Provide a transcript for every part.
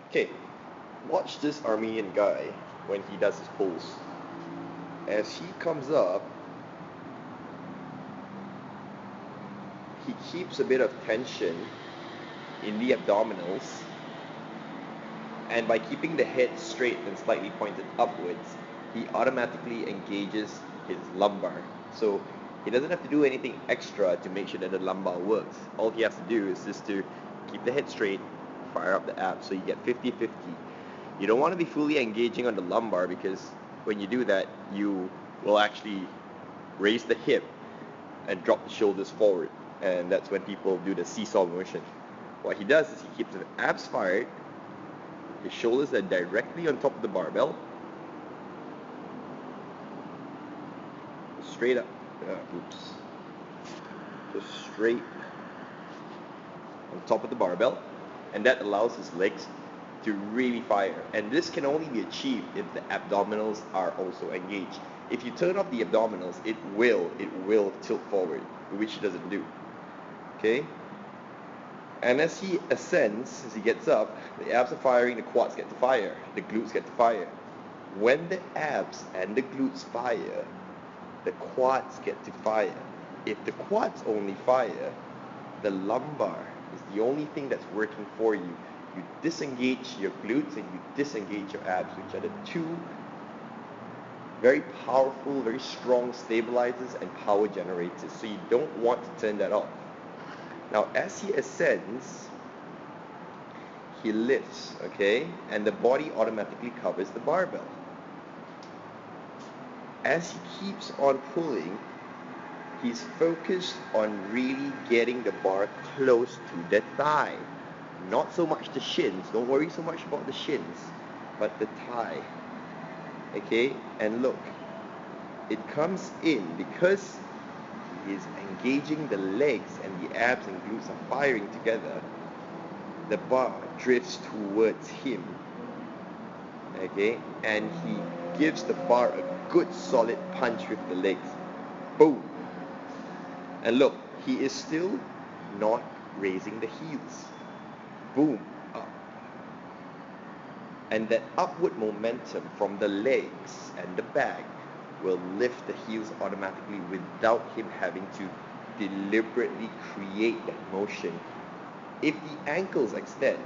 Okay, watch this Armenian guy when he does his pulls. As he comes up, he keeps a bit of tension in the abdominals, and by keeping the head straight and slightly pointed upwards, he automatically engages his lumbar. So he doesn't have to do anything extra to make sure that the lumbar works. All he has to do is just to keep the head straight, fire up the abs, so you get 50-50. You don't want to be fully engaging on the lumbar, because when you do that, you will actually raise the hip and drop the shoulders forward, and that's when people do the seesaw motion. What he does is he keeps the abs fired, his shoulders are directly on top of the barbell, straight up, just straight on top of the barbell, and that allows his legs to really fire. And this can only be achieved if the abdominals are also engaged. If you turn off the abdominals, it will tilt forward, which it doesn't do. Okay? And as he ascends, as he gets up, the abs are firing, the quads get to fire, the glutes get to fire. When the abs and the glutes fire, the quads get to fire. If the quads only fire, the lumbar is the only thing that's working for you. You disengage your glutes and you disengage your abs, which are the two very powerful, very strong stabilizers and power generators. So you don't want to turn that off. Now, as he ascends, he lifts, okay? And the body automatically covers the barbell. As he keeps on pulling, he's focused on really getting the bar close to the thigh. Not so much the shins, don't worry so much about the shins, but the thigh. Okay, and look, it comes in because he is engaging the legs and the abs and glutes are firing together. The bar drifts towards him. Okay, and he gives the bar a good solid punch with the legs. Boom. And look, he is still not raising the heels. Boom, up. And that upward momentum from the legs and the back will lift the heels automatically without him having to deliberately create that motion. If the ankles extend,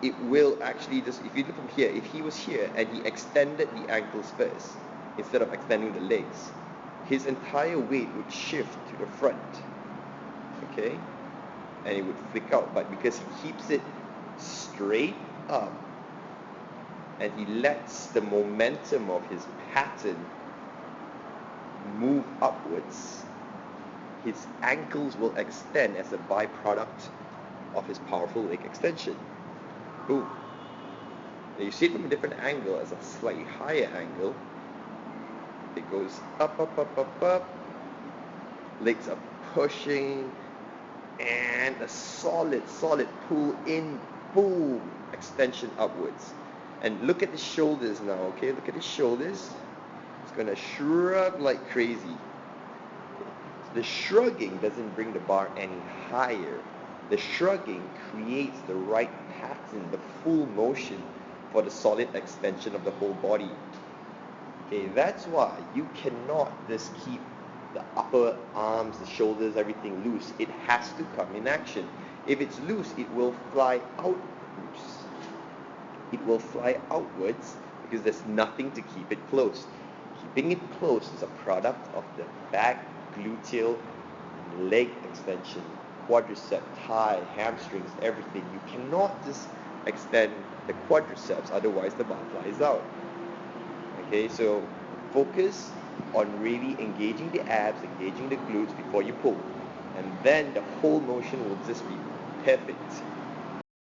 it will actually just, if you look from here, if he was here and he extended the ankles first, instead of extending the legs, his entire weight would shift to the front, okay? And it would flick out, but because he keeps it straight up and he lets the momentum of his pattern move upwards, his ankles will extend as a byproduct of his powerful leg extension. Boom. Now you see it from a different angle, as a slightly higher angle. It goes up, up, up, up, up. Legs are pushing, and a solid pull in, boom, extension upwards. And look at the shoulders now, okay? Look at his shoulders. It's gonna shrug like crazy. The shrugging doesn't bring the bar any higher. The shrugging creates the right pattern, the full motion for the solid extension of the whole body. Okay, that's why you cannot just keep the upper arms, the shoulders, everything loose. It has to come in action. If it's loose, it will fly outwards. It will fly outwards because there's nothing to keep it close. Keeping it close is a product of the back, gluteal, leg extension, quadricep, thigh, hamstrings, everything. You cannot just extend the quadriceps, otherwise the bar flies out. Okay, so focus on really engaging the abs, engaging the glutes before you pull. And then the whole motion will just be perfect.